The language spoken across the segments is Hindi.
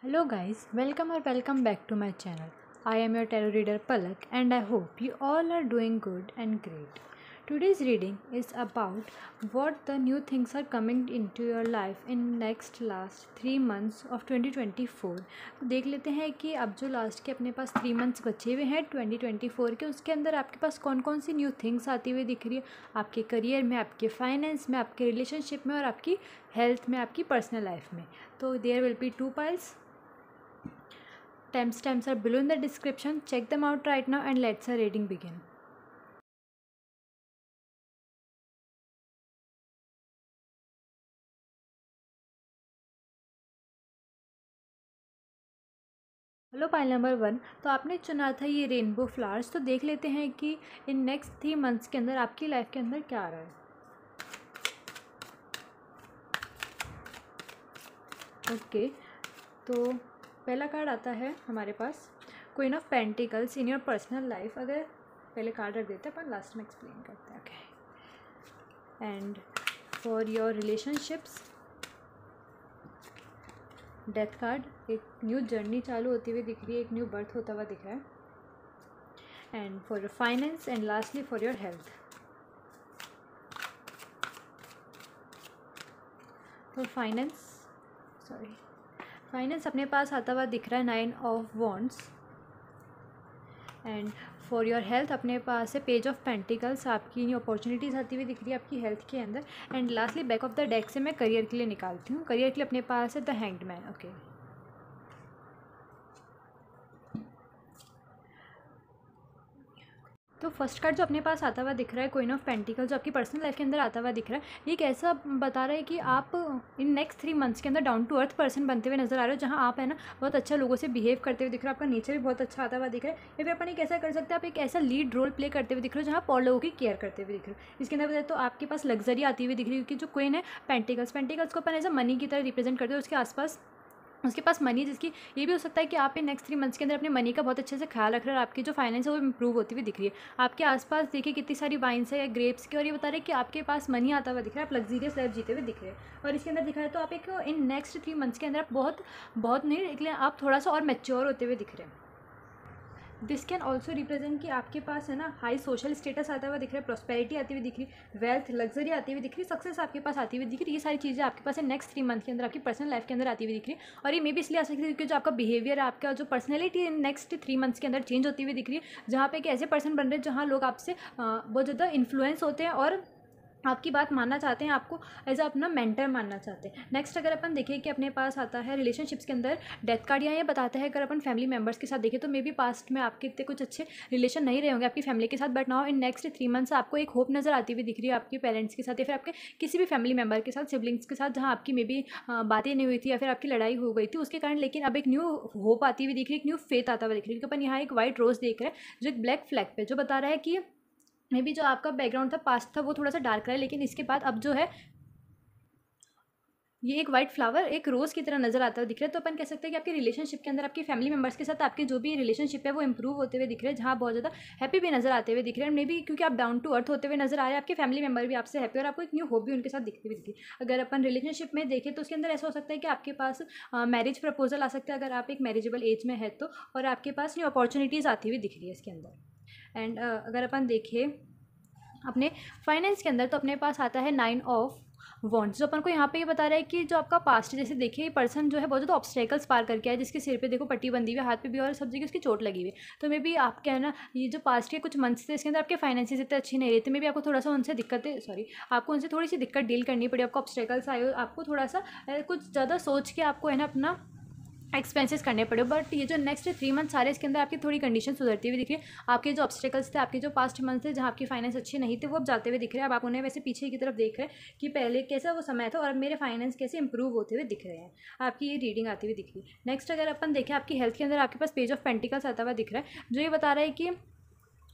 Hello guys, welcome or welcome back to my channel. I am your tarot reader Palak and I hope you all are doing good and great. Today's reading is about what the new things are coming into your life in last 3 months of 2024. तो देख लेते हैं कि अब जो लास्ट के अपने पास 3 मंथ्स बचे हुए हैं 2024 के, उसके अंदर आपके पास कौन कौन सी न्यू थिंग्स आती हुई दिख रही है आपके करियर में, आपके फाइनेंस में, आपके रिलेशनशिप में और आपकी हेल्थ में, आपकी पर्सनल लाइफ में. तो there will be 2 piles. Timestamps are below in the description. Check them out right now and let's our reading begin. Hello pile number 1. तो आपने चुना था ये रेनबो फ्लावर्स. तो देख लेते हैं कि इन नेक्स्ट 3 मंथ्स के अंदर आपकी लाइफ के अंदर क्या आ रहा है. ओके, तो पहला कार्ड आता है हमारे पास queen of pentacles in your personal life. अगर पहले कार्ड रख देते हैं अपन लास्ट में एक्सप्लेन करते हैं. Okay, and for your relationships death card. एक न्यू जर्नी चालू होती हुई दिख रही है, एक न्यू बर्थ होता हुआ दिख रहा है. And for your finance and lastly for your health. For finance अपने पास आता हुआ दिख रहा है 9 of Wands. And for your health अपने पास है पेज ऑफ पेंटिकल्स. आपकी अपॉर्चुनिटीज़ आती हुई दिख रही है आपकी हेल्थ के अंदर. And lastly back of the deck से मैं करियर के लिए निकालती हूँ. करियर के लिए अपने पास है द हैंग्ड मैन. ओके, तो फर्स्ट कार्ड जो अपने पास आता हुआ दिख रहा है क्वीन ऑफ पेंटिकल, जो आपकी पर्सनल लाइफ के अंदर आता हुआ दिख रहा है, ये कैसा बता रहा है कि आप इन नेक्स्ट 3 मंथ्स के अंदर डाउन टू अर्थ पर्सन बनते हुए नजर आ रहे हो. जहाँ आप है ना बहुत अच्छा लोगों से बिहेव करते हुए दिख रहे हो. आपका नेचर भी बहुत अच्छा आता हुआ दिख रहा है. या फिर अपन एक ऐसा कर सकते हैं, आप एक ऐसा लीड रोल प्ले करते हुए दिख रहे हो जहाँ आप और लोगों की केयर करते हुए दिख रहे हो. इसके अंदर बताए तो आपके पास लग्जरी आती हुई दिख रही है, क्योंकि जो क्वीन है पेंटिकल्स को अपन एज अ मनी की तरह रिप्रेजेंट करते हो. उसके आसपास उसके पास मनी, जिसकी ये भी हो सकता है कि आप इन नेक्स्ट 3 मंथ्स के अंदर अपने मनी का बहुत अच्छे से ख्याल रख रहे हैं और आपकी जो फाइनेंस है वो इंप्रूव होती हुई दिख रही है. आपके आसपास देखिए कितनी सारी वाइन्स है या ग्रेप्स की, और ये बता रहे हैं कि आपके पास मनी आता हुआ दिख रहा है. आप लग्जरियस लाइफ जीते हुए दिख रहे हैं. और इसके अंदर दिखा है तो आप एक इन नेक्स्ट 3 मंथ्स के अंदर आप बहुत नहीं, लेकिन आप थोड़ा सा और मैच्योर होते हुए दिख रहे हैं. दिस कैन ऑल्सो रिप्रेजेंट कि आपके पास है ना हाई सोशल स्टेटस आता हुआ दिख रहा है, प्रॉस्पेरिटी आती हुई दिख रही, वेल्थ लग्जरी आती हुई दिख रही, सक्सेस आपके पास आती हुई दिख रही. ये सारी चीज़ें आपके पास है नेक्स्ट 3 मंथ के अंदर आपकी पर्सनल लाइफ के अंदर आती हुई दिख रही है. और ये मे भी इसलिए आ सकती है क्योंकि जो आपका बिहेवियर है, आपका जो पर्सनैलिटी नेक्स्ट 3 मंथ्स के अंदर चेंज होती हुई दिख रही है, जहाँ पे एक ऐसे पर्सन बन रहे हैं जहाँ लोग आपसे बहुत ज़्यादा इन्फ्लुएंस होते हैं और आपकी बात मानना चाहते हैं, आपको एज अ अपना मेंटर मानना चाहते हैं. नेक्स्ट अगर अपन देखें कि अपने पास आता है रिलेशनशिप्स के अंदर डेथ कार्ड. यहाँ ये बताता है अगर अपन फैमिली मेंबर्स के साथ देखें तो मे बी पास्ट में आपके इतने कुछ अच्छे रिलेशन नहीं रहे होंगे आपकी फैमिली के साथ, but now in next 3 months आपको एक होप नज़र आती हुई दिख रही है आपके पेरेंट्स के साथ या फिर आपके किसी भी फैमिली मेंबर के साथ, सिबलिंग्स के साथ, जहाँ आपकी मे बी बातें नहीं हुई थी या फिर आपकी लड़ाई हो गई थी उसके कारण. लेकिन अब एक न्यू होप आती हुई दिख रही है, एक न्यू फेथ आता हुआ दिख रही है. क्योंकि अपन यहाँ एक वाइट रोज़ देख रहे हैं जो एक ब्लैक फ्लैग पे जो बता रहा है कि मे बी जो आपका बैकग्राउंड था, पास्ट था, वो थोड़ा सा डार्क रहा है, लेकिन इसके बाद अब जो है ये एक वाइट फ्लावर एक रोज़ की तरह नजर आता हुआ दिख रहा है. तो अपन कह सकते हैं कि आपके रिलेशनशिप के अंदर आपकी फैमिली मेंबर्स के साथ आपके जो भी रिलेशनशिप है वो इंप्रूव होते हुए दिख रहे हैं, जहाँ बहुत ज़्यादा हैप्पी भी नजर आते हुए दिख रहे हैं. मे बी क्योंकि आप डाउन टू अर्थ होते हुए नजर आ रहे हैं, आपके फैमिली मेंबर भी आपसे हैप्पी और आपको एक न्यू होप भी उनके साथ दिखती हुई दिखती है. अगर अपन रिलेशनशिप में देखें तो उसके अंदर ऐसा हो सकता है कि आपके पास मैरिज प्रपोजल आ सकता है अगर आप एक मैरिजेबल एज में है तो, और आपके पास न्यू अपॉर्चुनिटीज़ आती हुई दिख रही है इसके अंदर. एंड अगर अपन देखें अपने फाइनेंस के अंदर तो अपने पास आता है 9 of Wands. जो अपन को यहाँ पे ये बता रहा है कि जो आपका पास्ट, जैसे देखिए पर्सन जो है बहुत ज़्यादा ऑब्स्टेकल्स पार करके आया, जिसके सिर पे देखो पट्टी बंदी हुई है, हाथ पे भी और सब जगह उसकी चोट लगी हुई है. तो मे बी आप क्या है ना, ये जो पास्ट के कुछ मंथ्स थे इसके अंदर आपके फाइनेंसेस इतने अच्छी नहीं रहे थे. मे बी आपको थोड़ा सा उनसे आपको उनसे थोड़ी सी दिक्कत डील करनी पड़ी, आपको ऑब्स्टेकल्स आए, आपको थोड़ा सा कुछ ज़्यादा सोच के आपको है ना अपना एक्सपेंसेस करने पड़े. बट ये जो नेक्स्ट 3 मंथ सारे इसके अंदर आपकी थोड़ी कंडीशन सुधरती हुई दिख रही है. आपके जो ऑब्स्टेकल्स थे, आपके जो पास्ट मंथ थे जहाँ आपकी फाइनेंस अच्छी नहीं थे, वो अब जाते हुए दिख रहे हैं. अब आप उन्हें वैसे पीछे की तरफ देख रहे हैं कि पहले कैसा वो समय था और अब मेरे फाइनेंस कैसे इंप्रूव होते हुए दिख रहे हैं. आपकी ये रीडिंग आती हुई दिख रही है. नेक्स्ट अगर अपन देखें आपकी हेल्थ के अंदर आपके पास पेज ऑफ पेंटिकल्स आता हुआ दिख रहा है, जो ये बता रहा है कि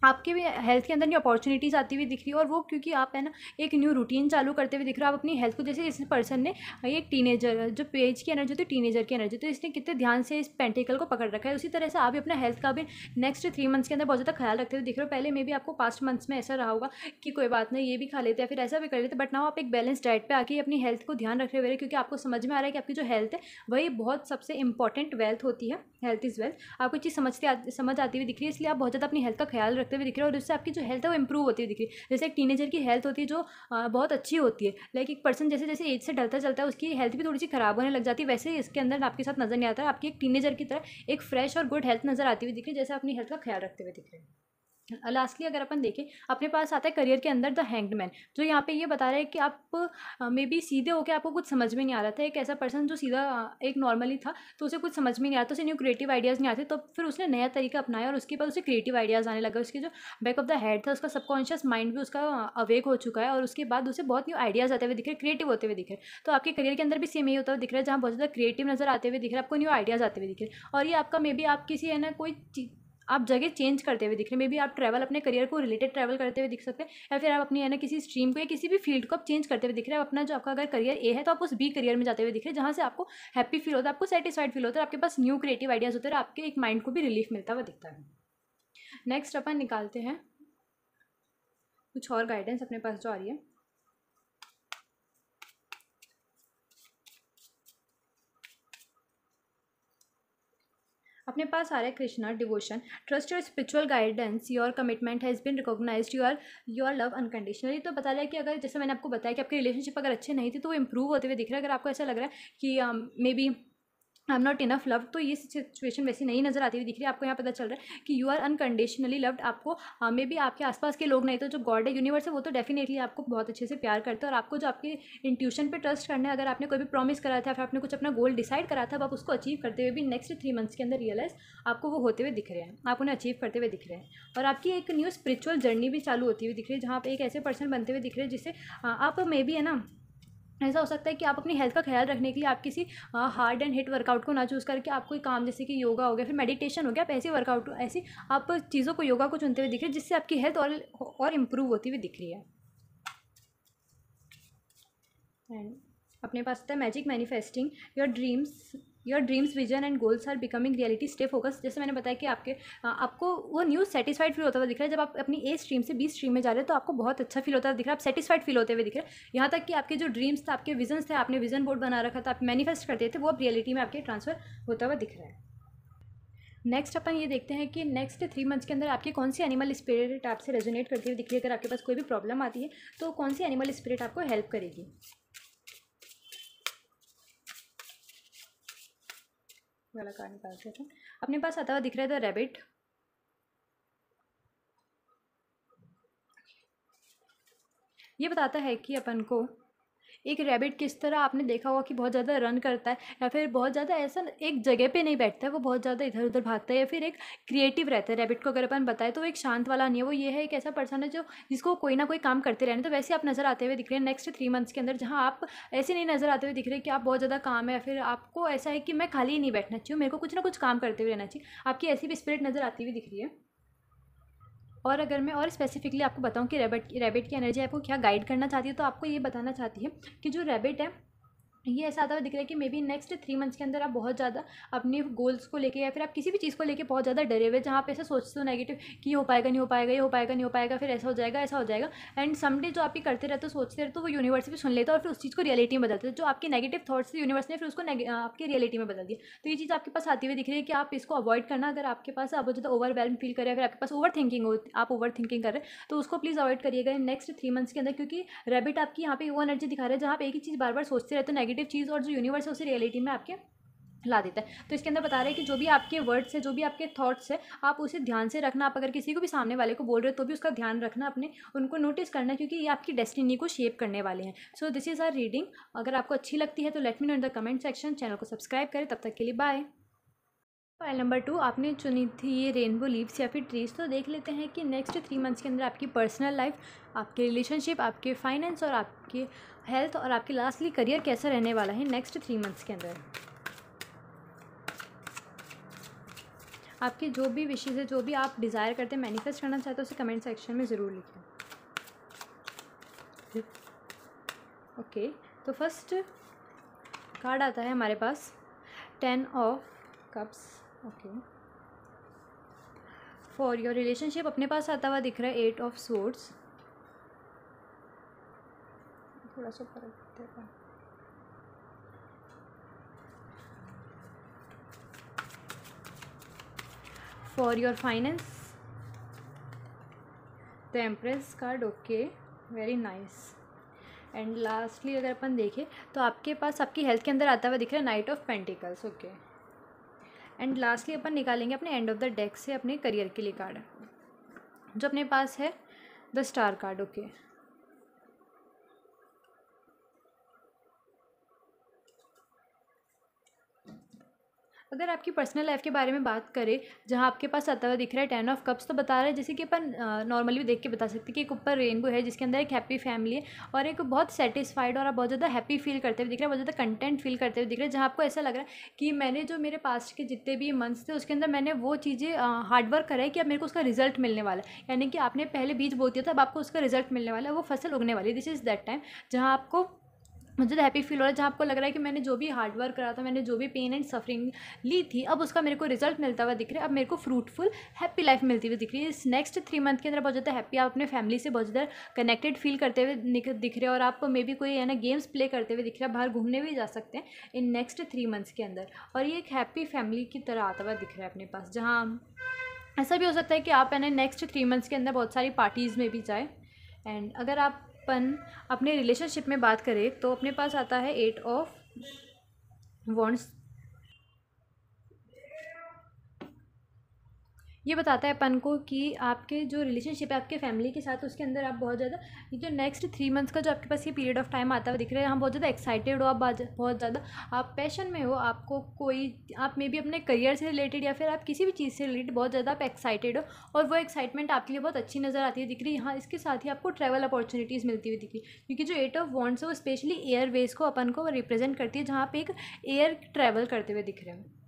आपके भी हेल्थ के अंदर न्यू अपॉर्चुनिटीज़ आती हुई दिख रही है, और वो क्योंकि आप है ना एक न्यू रूटीन चालू करते हुए दिख रहे हो। आप अपनी हेल्थ को, जैसे इस पर्सन ने एक टीनेजर जो पेज की एनर्जी होती है, टीनेजर की एनर्जी, तो इसने कितने ध्यान से इस पेंटिकल को पकड़ रखा है। उसी तरह से आप भी अपना हेल्थ का भी नेक्स्ट 3 मंथ्स के अंदर बहुत ज़्यादा ख्याल रखते हुए दिख रहे हो। पहले मे भी आपको पास्ट मंथ्स में ऐसा रहा होगा कि कोई बात नहीं, ये भी खा लेते हैं, फिर ऐसा भी कर लेते, बट नाउ आप एक बैलेंस डाइट पे आके अपनी हेल्थ को ध्यान रख रहे हो, क्योंकि आपको समझ में आ रहा है कि आपकी जो हेल्थ है वही बहुत सबसे इंपॉर्टेंट वेल्थ होती है। Health is wealth. आपको चीज़ समझ आती हुई दिख रही है, इसलिए आप बहुत ज़्यादा अपनी हेल्थ का ख्याल रखते हुए दिख रहे हो, और उससे आपकी जो हेल्थ है वो इंप्रूव होती हुई दिख रही है। जैसे एक टीनेजर की हेल्थ होती है जो बहुत अच्छी होती है, लाइक एक पर्सन जैसे जैसे एज से ढलता चलता है उसकी हेल्थ भी थोड़ी सी खराब होने लग जाती है, वैसे ही इसके अंदर आपके साथ नजर नहीं आता है। आपकी एक टीनेजर की तरह एक फ्रेश और गुड हेल्थ नजर आती हुई दिख रही है, जैसे अपनी हेल्थ का ख्याल रखते हुए दिख रहे हैं। लास्टली अगर अपन देखें, अपने पास आता है करियर के अंदर द हैंग्ड मैन, जो यहाँ पे ये बता रहा है कि आप मे बी सीधे होकर आपको कुछ समझ में नहीं आ रहा था। एक ऐसा पर्सन जो सीधा एक नॉर्मली था, तो उसे कुछ समझ में नहीं आता, उसे न्यू क्रिएटिव आइडियाज़ नहीं आते, तो फिर उसने नया तरीका अपनाया और उसके बाद उसे क्रिएटिव आइडियाज़ आने लगा। उसके जो बैक ऑफ द हेड था, उसका सबकॉन्शियस माइंड भी उसका अवेक हो चुका है, और उसके बाद उसे बहुत न्यू आइडियाज़ आते हुए दिख रहे, क्रिएटिव होते हुए दिख रहे। तो आपके करियर के अंदर भी सेम यही होता हुआ दिख रहा है, जहाँ बहुत ज़्यादा क्रिएटिव नजर आते हुए दिख रहा है, आपको न्यू आइडियाज़ आते हुए दिख रहे, और ये आपका मे बी आप किसी है ना कोई आप जगह चेंज करते हुए दिख रहे हैं। मे बी आप ट्रैवल, अपने करियर को रिलेटेड ट्रैवल करते हुए दिख सकते हैं, या फिर आप अपनी है ना किसी स्ट्रीम को या किसी भी फील्ड को आप चेंज करते हुए दिख रहे हैं। अपना जो आपका अगर करियर ए है तो आप उस बी करियर में जाते हुए दिख रहे हैं, जहाँ से आपको हैप्पी फील होता है, आपको सेटिस्फाइड फील होता है, आपके पास न्यू क्रिएटिव आइडियाज़ होते हैं, और आपके एक माइंड को भी रिलीफ मिलता हुआ दिखता है। नेक्स्ट अपन निकालते हैं कुछ और गाइडेंस अपने पास जो आ रही है। अपने पास आ रहा है Krishna devotion, trust your spiritual guidance, your commitment has been recognised, your love unconditionally. तो बता रहा है कि अगर जैसे मैंने आपको बताया कि आपके रिलेशनशिप अगर अच्छे नहीं थे तो वो इंप्रूव होते हुए दिख रहा है। अगर आपको ऐसा लग रहा है कि maybe I am not enough loved, तो ये सिचुएशन वैसी नहीं नजर आती हुई दिख रही है। आपको यहाँ पता चल रहा है कि यू आर अनकंडीशनली लव्ड। आपको मे बी आपके आसपास के लोग नहीं तो जो गॉड है, यूनिवर्स है, वो तो डेफिनेटली आपको बहुत अच्छे से प्यार करते हैं, और आपको जो आपके इंट्यूशन पे ट्रस्ट करना है, अगर आपने कोई भी प्रॉमिस करा था, फिर आपने कुछ अपना गोल डिसाइड करा था, अब आप उसको अचीव करते हुए भी नेक्स्ट 3 मंथ्स के अंदर रियलाइज आपको वो होते हुए दिख रहे हैं, आप उन्हें अचीव करते हुए दिख रहे हैं, और आपकी एक न्यू स्पिरिचुअल जर्नी भी चालू होती हुई दिख रही है, जहाँ आप एक ऐसे पर्सन बनते हुए दिख रहे हैं जिससे आप मे बी है ना, ऐसा हो सकता है कि आप अपनी हेल्थ का ख्याल रखने के लिए आप किसी हार्ड एंड हिट वर्कआउट को ना चूज़ करके आप कोई काम जैसे कि योगा हो गया, फिर मेडिटेशन हो गया, आप ऐसे वर्कआउट ऐसी आप चीज़ों को, योगा को चुनते हुए दिख रहे हैं, जिससे आपकी हेल्थ और इम्प्रूव होती हुई दिख रही है। एंड अपने पास आता है magic manifesting, your dreams vision and goals are becoming reality, stay focus. जैसे मैंने बताया कि आपको वो न्यू सेटिस्फाइड फील होता हुआ दिख रहा है। जब आप अपनी ए स्ट्रीम से बी स्ट्रीम में जा रहे हैं तो आपको बहुत अच्छा फील होता हुआ दिख रहा है, आप सेटिस्फाइड फील होते हुए दिख रहे हैं। यहाँ तक कि आपके जो ड्रीम्स थे, आपके विजन्स थे, आपने विजन बोर्ड बना रखा था, आप मैनिफेस्ट करते थे, वो अब रियलिटी में आपके ट्रांसफर होता हुआ दिख रहा है। नेक्स्ट अपन ये देखते हैं कि नेक्स्ट 3 मंथ्स के अंदर आपकी कौन सी एनिमल स्पिरिट आपसे रेजोनेट करती हुई दिख रही है। अगर आपके पास कोई भी प्रॉब्लम आती है तो कौन सी एनिमल स्पिरिट आपको हेल्प करेगी। वाला कार्ड निकालते थे। अपने पास आता हुआ दिख रहा है द रैबिट। ये बताता है कि अपन को एक रैबिट किस तरह, आपने देखा होगा कि बहुत ज़्यादा रन करता है, या फिर बहुत ज़्यादा ऐसा एक जगह पे नहीं बैठता है, वो बहुत ज़्यादा इधर उधर भागता है, या फिर एक क्रिएटिव रहता है। रैबिट को अगर अपन बताएं तो वो एक शांत वाला नहीं है, वो ये है एक ऐसा पर्सन है जो जिसको कोई ना कोई काम करते रहने। तो वैसे आप नज़र आते हुए दिख रहे हैं नेक्स्ट 3 मंथ्स के अंदर, जहाँ आप ऐसे नहीं नज़र आते हुए दिख रहे कि आप बहुत ज़्यादा काम है, या फिर आपको ऐसा है कि मैं खाली ही नहीं बैठना चाहिए, मेरे को कुछ ना कुछ काम करते हुए रहना चाहिए। आपकी ऐसी भी स्पिरिट नज़र आती हुई दिख रही है। और अगर मैं और स्पेसिफिकली आपको बताऊं कि रैबिट की एनर्जी आपको क्या गाइड करना चाहती है, तो आपको ये बताना चाहती है कि जो रैबिट है ये ऐसा आता हुआ दिख रहा है कि मे बी नेक्स्ट 3 मंथ्स के अंदर आप बहुत ज़्यादा अपने गोल्स को लेके, या फिर आप किसी भी चीज़ को लेके बहुत ज़्यादा डरे हुए, जहाँ पे ऐसा सोचते हो नेगेटिव कि हो पाएगा नहीं हो पाएगा, ये हो पाएगा नहीं हो पाएगा, फिर ऐसा हो जाएगा ऐसा हो जाएगा। एंड समडे जो आप ये करते रहते हो, सोचते रहते हो, वो यूनिवर्स भी सुन लेता है और फिर उस चीज़ को रियलिटी में बदलते हैं। जो आपके नेगेटिव थॉट्स थे, यूनिवर्स ने फिर उसको आपकी रियलिटी में बदल दिया। तो ये चीज़ आपके पास आती हुई दिख रही है कि आप इसको अवॉइड करना। अगर आपके पास आप बहुत ज़्यादा ओवरवेल्म फील करें, अगर आपके पास ओवर थिंकिंग हो, आप ओवर थिंकिंग कर रहे हैं, तो उसको प्लीज़ अवॉइड करिएगा नेक्स्ट 3 मंथ्स के अंदर, क्योंकि रैबिट आपकी यहाँ पे वो एनर्जी दिखा रहा है जहाँ आप एक ही चीज़ बार बार सोचते रहते हो नेगेटिव चीज़, और जो यूनिवर्स है उसे रियलिटी में आपके ला देता है। तो इसके अंदर बता रहे हैं कि जो भी आपके वर्ड्स है, जो भी आपके थॉट्स है, आप उसे ध्यान से रखना। आप अगर किसी को भी सामने वाले को बोल रहे हो तो भी उसका ध्यान रखना, अपने उनको नोटिस करना, क्योंकि ये आपकी डेस्टिनी को शेप करने वाले हैं। So this is our reading. अगर आपको अच्छी लगती है तो let me know in the comment section. Channel को सब्सक्राइब करें। तब तक के लिए बाय। फाइल नंबर 2 आपने चुनी थी ये रेनबो लीव्स या फिर ट्रीज। तो देख लेते हैं कि नेक्स्ट 3 मंथ्स के अंदर आपकी पर्सनल लाइफ, आपके रिलेशनशिप, आपके फाइनेंस और आपके हेल्थ और आपके लास्टली करियर कैसा रहने वाला है नेक्स्ट 3 मंथ्स के अंदर। आपकी जो भी विशेज़ है, जो भी आप डिज़ायर करते हैं, मैनिफेस्ट करना चाहते हो, उसे कमेंट सेक्शन में ज़रूर लिखें। ओके, तो फर्स्ट कार्ड आता है हमारे पास 10 of cups. Okay, for your relationship अपने पास आता हुआ दिख रहा है 8 ऑफ स्वॉर्ड्स। थोड़ा सा ऊपर रखते हैं। For your finance the empress card. Okay, very nice. And lastly अगर अपन देखें तो आपके पास आपकी हेल्थ के अंदर आता हुआ दिख रहा है knight of pentacles. Okay, and lastly अपन निकालेंगे अपने एंड ऑफ द डेक से अपने करियर के लिए कार्ड, जो अपने पास है द स्टार कार्ड। ओके, अगर आपकी पर्सनल लाइफ के बारे में बात करें, जहाँ आपके पास आता हुआ दिख रहा है 10 ऑफ कप्स, तो बता रहा है जैसे कि अपन नॉर्मली भी देख के बता सकते हैं कि एक ऊपर रेनबो है जिसके अंदर एक हैप्पी फैमिली है और एक बहुत सेटिस्फाइड और आप बहुत ज़्यादा हैप्पी फील करते हुए दिख रहे हैं, बहुत ज़्यादा कंटेंट फील करते हुए दिख रहे हैं, जहाँ आपको ऐसा लग रहा है कि मैंने जो मेरे पास्ट के जितने भी मंथ्स थे उसके अंदर मैंने वो चीज़ें हार्डवर्क करा है कि अब मेरे को उसका रिजल्ट मिलने वाला है। यानी कि आपने पहले बीज बो दिया था, अब आपको उसका रिजल्ट मिलने वाला है, वो फसल उगने वाली है। दिस इज़ दैट टाइम जहाँ आपको मुझे तो हैप्पी फील हो रहा है, जहाँ आपको लग रहा है कि मैंने जो भी हार्ड वर्क करा था, मैंने जो भी पेन एंड सफरिंग ली थी, अब उसका मेरे को रिजल्ट मिलता हुआ दिख रहा है। अब मेरे को फ्रूटफुल हैप्पी लाइफ मिलती हुई दिख रही है। इस नेक्स्ट 3 मंथ के अंदर बहुत ज़्यादा हैप्पी, आप अपने फैमिली से बहुत ज़्यादा कनेक्टेड फील करते हुए दिख रहे हो और आप मे बी कोई है ना गेम्स प्ले करते हुए दिख रहे हैं, बाहर घूमने भी जा सकते हैं इन नेक्स्ट 3 मंथ्स के अंदर। और ये एक हैप्पी फैमिली की तरह आता हुआ दिख रहा है अपने पास, जहाँ ऐसा भी हो सकता है कि आप है ना नेक्स्ट 3 मंथ्स के अंदर बहुत सारी पार्टीज़ में भी जाए। एंड अगर आप अपन अपने रिलेशनशिप में बात करें तो अपने पास आता है 8 ऑफ वॉन्ड्स। ये बताता है अपन को कि आपके जो रिलेशनशिप है आपके फैमिली के साथ, उसके अंदर आप बहुत ज़्यादा ये जो नेक्स्ट 3 मंथ्स का जो आपके पास ये पीरियड ऑफ टाइम आता हुआ दिख रहा है, हम बहुत ज़्यादा एक्साइटेड हो, आप बहुत ज़्यादा आप पैशन में हो, आपको कोई आप मे बी अपने करियर से रिलेटेड या फिर आप किसी भी चीज़ से रिलेटेड बहुत ज़्यादा आप एक्साइटेड हो और वो एक्साइटमेंट आपके लिए बहुत अच्छी नज़र आती है दिख रही है। यहाँ इसके साथ ही आपको ट्रैवल अपॉर्चुनिटीज़ मिलती हुई दिख रही है, क्योंकि जो 8 ऑफ वॉन्ड्स है वो स्पेशली एयरवेज को अपन को रिप्रेजेंट करती है, जहाँ पे एक एयर ट्रैवल करते हुए दिख रहे हैं।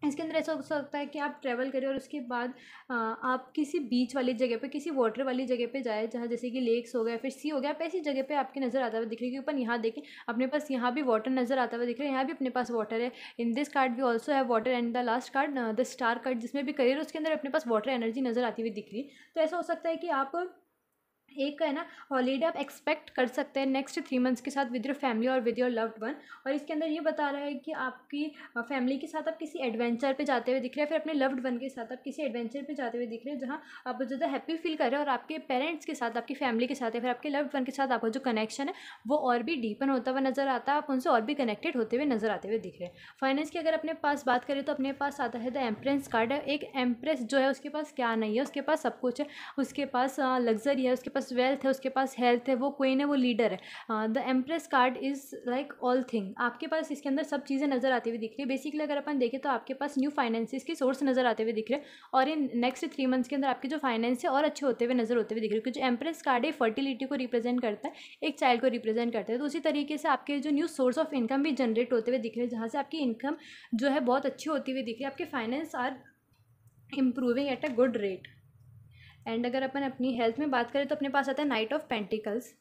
इसके अंदर ऐसा हो सकता है कि आप ट्रैवल करें और उसके बाद आप किसी बीच वाली जगह पे, किसी वाटर वाली जगह पे जाए, जहाँ जैसे कि लेक्स हो गया, फिर सी हो गया, आप ऐसी जगह पे आपकी नज़र आता हुआ दिख रही है। क्योंकि अपन यहाँ देखें अपने पास यहाँ भी वाटर नज़र आता हुआ दिख रहा है, यहाँ भी अपने पास वाटर है। In this card we also है water. And the last card the star card, जिसमें भी करियर उसके अंदर अपने पास वाटर एनर्जी नज़र आती हुई दिख रही है। तो ऐसा हो सकता है कि आप एक है ना हॉलीडे आप एक्सपेक्ट कर सकते हैं नेक्स्ट 3 मंथ्स के साथ विद योर फैमिली और विद योर लव्ड वन। और इसके अंदर ये बता रहा है कि आपकी फैमिली के साथ आप किसी एडवेंचर पे जाते हुए दिख रहे हैं, फिर अपने लव्ड वन के साथ आप किसी एडवेंचर पे जाते हुए दिख रहे हैं, जहाँ आप बहुत ज़्यादा हैप्पी फील कर रहे हैं और आपके पेरेंट्स के साथ, आपकी फैमिली के साथ या फिर आपके लव्ड वन के साथ आपका जो कनेक्शन है वो और भी डीपन होता हुआ नज़र आता है, आप उनसे और भी कनेक्टेड होते हुए नज़र आते हुए दिख रहे हैं। फाइनेंस की अगर अपने पास बात करें तो अपने पास आता है द एम्प्रेस कार्ड है। एक एम्प्रेस जो है उसके पास क्या नहीं है, उसके पास सब कुछ है, उसके पास लग्जरी है, उसके पास वेल्थ है, उसके पास हेल्थ है, वो क्वीन है, वो लीडर है। The empress card is like all thing, आपके पास इसके अंदर सब चीज़ें नज़र आती हुई दिख रही है। बेसिकली अगर अपन देखें तो आपके पास न्यू फाइनेंसिस की सोर्स नज़र आते हुए दिख रहे हैं और इन नेक्स्ट 3 मंथ्स के अंदर आपके जो फाइनेंस है और अच्छे होते हुए नज़र होते हुए दिख रहे हैं, क्योंकि जो एम्प्रेस कार्ड है फर्टिलिटी को रिप्रेजेंट करता है, एक चाइल्ड को रिप्रेजेंट करता है। तो उसी तरीके से आपके जो न्यू सोर्स ऑफ इनकम भी जनरेट होते हुए दिख रहे हैं, जहाँ से आपकी इनकम जो है बहुत अच्छी होती हुई दिख रही है, आपके finance are improving at a good rate. And अगर अपन अपनी हेल्थ में बात करें तो अपने पास आता है नाइट ऑफ पेंटिकल्स।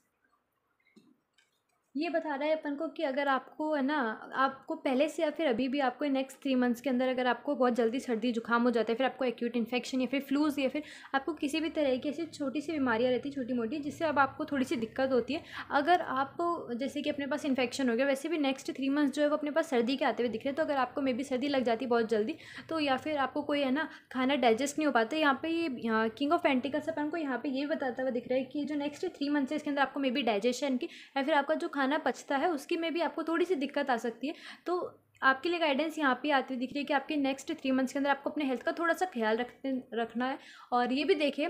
ये बता रहा है अपन को कि अगर आपको है ना, आपको पहले से या फिर अभी भी आपको नेक्स्ट 3 मंथ्स के अंदर अगर आपको बहुत जल्दी सर्दी जुकाम हो जाता है, फिर आपको एक्यूट इन्फेक्शन या फिर फ्लूज या फिर आपको किसी भी तरह की ऐसी छोटी सी बीमारियाँ रहती है छोटी मोटी, जिससे अब आपको थोड़ी सी दिक्कत होती है। अगर आप जैसे कि अपने पास इन्फेक्शन हो गया, वैसे भी नेक्स्ट 3 मंथ्स जो है वो अपने पास सर्दी के आते हुए दिख रहे हैं। तो अगर आपको मे बी सर्दी लग जाती है बहुत जल्दी, तो या फिर आपको कोई है ना खाना डाइजेस्ट नहीं हो पाता, यहाँ पे ये किंग ऑफ पेंटिकल्स अपन को यहाँ पे ये बताता हुआ दिख रहा है कि जो नेक्स्ट 3 मंथ्स है इसके अंदर आपको मे बी डाइजेशन की या फिर आपका जो खाना पचता है उसकी में भी आपको थोड़ी सी दिक्कत आ सकती है। तो आपके लिए गाइडेंस यहाँ पे आती हुई दिख रही है कि आपके नेक्स्ट 3 मंथ्स के अंदर आपको अपने हेल्थ का थोड़ा सा ख्याल रखना है। और ये भी देखिए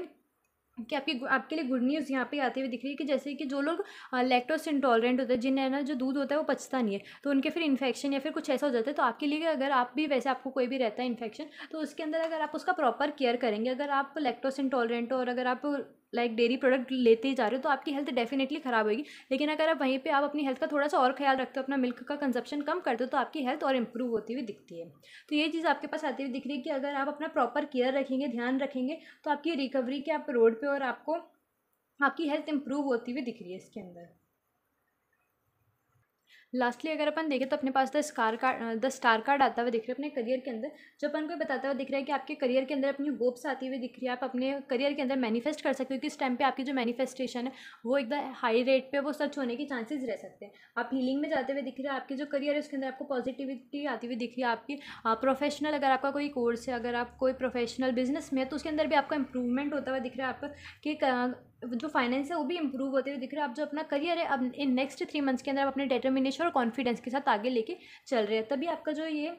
कि आपके लिए गुड न्यूज़ यहाँ पे आती हुई दिख रही है कि जैसे कि जो लोग लैक्टोस इंटॉलरेंट होते हैं, जिन्हें ना जो दूध होता है वो पचता नहीं है, तो उनके फिर इन्फेक्शन या फिर कुछ ऐसा हो जाता है। तो आपके लिए अगर आप भी वैसे आपको कोई भी रहता है इन्फेक्शन, तो उसके अंदर अगर आप उसका प्रॉपर केयर करेंगे, अगर आप लैक्टोस इंटॉलरेंट हो और अगर आप लाइक डेयरी प्रोडक्ट लेते ही जा रहे हो तो आपकी हेल्थ डेफिनेटली ख़राब होगी। लेकिन अगर आप वहीं पे आप अपनी हेल्थ का थोड़ा सा और ख्याल रखते हो, अपना मिल्क का कंजप्शन कम करते हो, तो आपकी हेल्थ और इंप्रूव होती हुई दिखती है। तो ये चीज़ आपके पास आती हुई दिख रही है कि अगर आप अपना प्रॉपर केयर रखेंगे, ध्यान रखेंगे, तो आपकी रिकवरी के आप रोड पे और आपको आपकी हेल्थ इंप्रूव होती हुई दिख रही है इसके अंदर। लास्टली अगर अपन देखें तो अपने पास द स्टार कार्ड आता हुआ दिख रहा है अपने करियर के अंदर, जो अपन को बताता हुआ दिख रहा है कि आपके करियर के अंदर अपनी होप्स आती हुई दिख रही है। आप अपने करियर के अंदर मैनिफेस्ट कर सकते हो कि इस टाइम पे आपकी जो मैनिफेस्टेशन है वो एकदम हाई रेट पे वो सच होने के चांसेस रह सकते हैं। आप हीलिंग में जाते हुए दिख रहे हैं, आपकी जो करियर है उसके अंदर आपको पॉजिटिविटी आती हुई दिख रही है। आपकी प्रोफेशनल अगर आपका कोई कोर्स है, अगर आप कोई प्रोफेशनल बिजनेस में है तो उसके अंदर भी आपका इंप्रूवमेंट होता हुआ दिख रहा है। आपका कि जो फाइनेंस है वो भी इंप्रूव होते हुए दिख रहा है। आप जो अपना करियर है अब इन नेक्स्ट 3 मंथ्स के अंदर आप अपने डिटर्मिनेशन और कॉन्फिडेंस के साथ आगे लेके चल रहे हैं, तभी आपका जो ये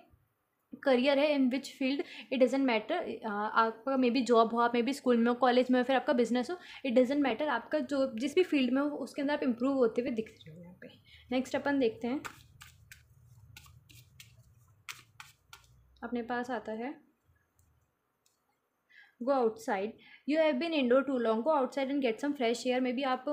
करियर है in which field it doesn't matter, आपका मे बी जॉब हो, आप मे बी स्कूल में हो, कॉलेज में हो, फिर आपका बिजनेस हो, इट डजेंट मैटर, आपका जो जिस भी फील्ड में हो उसके अंदर आप इंप्रूव होते हुए दिख रहे हो यहाँ पे। नेक्स्ट अपन देखते हैं, अपने पास आता है go outside, you have been indoor too long, go outside and get some fresh air. Maybe आप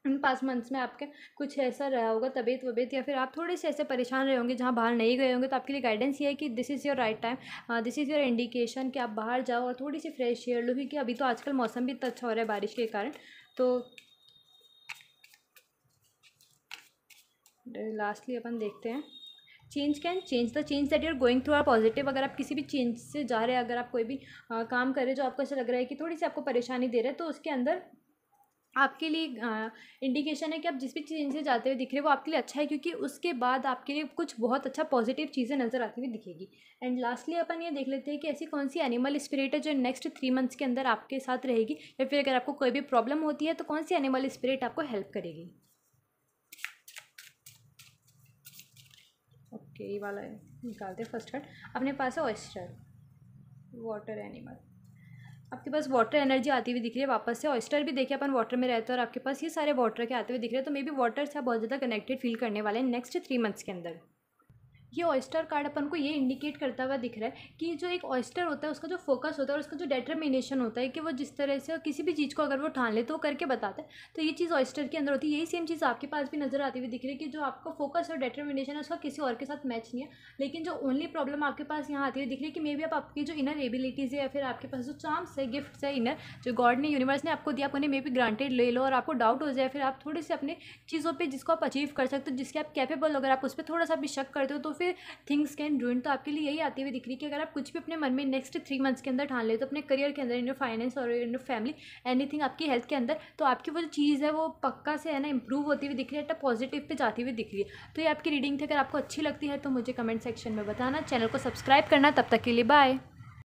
इन पास्ट मंथ्स में आपके कुछ ऐसा रहा होगा तबीयत वबीयत, या फिर आप थोड़े से ऐसे परेशान रहे होंगे जहाँ बाहर नहीं गए होंगे, तो आपके लिए गाइडेंस ये है कि this is your right time, this is your indication कि आप बाहर जाओ और थोड़ी सी फ्रेश एयर लो, क्योंकि अभी तो आजकल मौसम भी इतना अच्छा हो रहा है बारिश के कारण। तो लास्टली अपन देखते हैं, change can change the change that you are going through are positive. अगर आप किसी भी चेंज से जा रहे हैं, अगर आप कोई भी काम कर रहे हैं जो आपको ऐसा लग रहा है कि थोड़ी सी आपको परेशानी दे रहा है, तो उसके अंदर आपके लिए इंडिकेशन है कि आप जिस भी चेंज से जाते हुए दिख रहे हो वो आपके लिए अच्छा है, क्योंकि उसके बाद आपके लिए कुछ बहुत अच्छा पॉजिटिव चीज़ें नज़र आती हुई दिखेगी। एंड लास्टली अपन ये देख लेते हैं कि ऐसी कौन सी एनिमल स्पिरिट है जो नेक्स्ट 3 मंथ्स के अंदर आपके साथ रहेगी, या फिर अगर आपको कोई भी प्रॉब्लम होती है तो कौन सी एनिमल स्पिरिट आपको हेल्प करेगी। ओके, ये वाला है, निकालते हैं फर्स्ट कार्ड। अपने पास है ऑयस्टर, वाटर एनिमल, आपके पास वाटर एनर्जी आती हुई दिख रही है वापस से। ऑयस्टर भी देखिए अपन वाटर में रहते हैं और आपके पास ये सारे वाटर के आते हुए दिख रहे हैं, तो मे बी वाटर से आप बहुत ज़्यादा कनेक्टेड फील करने वाले हैं नेक्स्ट 3 मंथ्स के अंदर। ये ऑयस्टर कार्ड अपन को ये इंडिकेट करता हुआ दिख रहा है कि जो एक ऑयस्टर होता है उसका जो फोकस होता है और उसका जो डिटर्मिनेशन होता है कि वो जिस तरह से किसी भी चीज़ को अगर वो ठान ले तो वो करके बताता है, तो ये चीज़ ऑयस्टर के अंदर होती है। यही सेम चीज़ आपके पास भी नजर आती हुई दिख रही है कि जो आपका फोकस और डिटर्मिनेशन है उसका किसी और के साथ मैच नहीं है। लेकिन जो ओनली प्रॉब्लम आपके पास यहाँ आती हुई दिख रही है कि मे बी आप आपकी जो इनर एबिलिटीज़ है या फिर आपके पास जो चार्म्स है, गिफ्ट्स है इनर, जो गॉड ने यूनिवर्स ने आपको दिया, आप उन्हें मे बी ग्रांटेड ले लो और आपको डाउट हो जाए, फिर आप थोड़े से अपने चीज़ों पर जिसको आप अचीव कर सकते हो, जिसके आप कैपेबल, अगर आप उस पर थोड़ा सा भी शक करते हो तो फिर थिंग्स कैन रूइन। तो आपके लिए यही आती हुई दिख रही है कि अगर आप कुछ भी अपने मन में नेक्स्ट 3 मंथ्स के अंदर ठान ले, तो अपने करियर के अंदर, इन योर फाइनेंस और इन योर फैमिली, एनीथिंग, आपकी हेल्थ के अंदर, तो आपकी वो जो चीज़ है वो पक्का से है ना इंप्रूव होती हुई दिख रही है, पॉजिटिव पे जाती हुई दिख रही है। तो ये आपकी रीडिंग थी, अगर आपको अच्छी लगती है तो मुझे कमेंट सेक्शन में बताना, चैनल को सब्सक्राइब करना। तब तक के लिए बाय।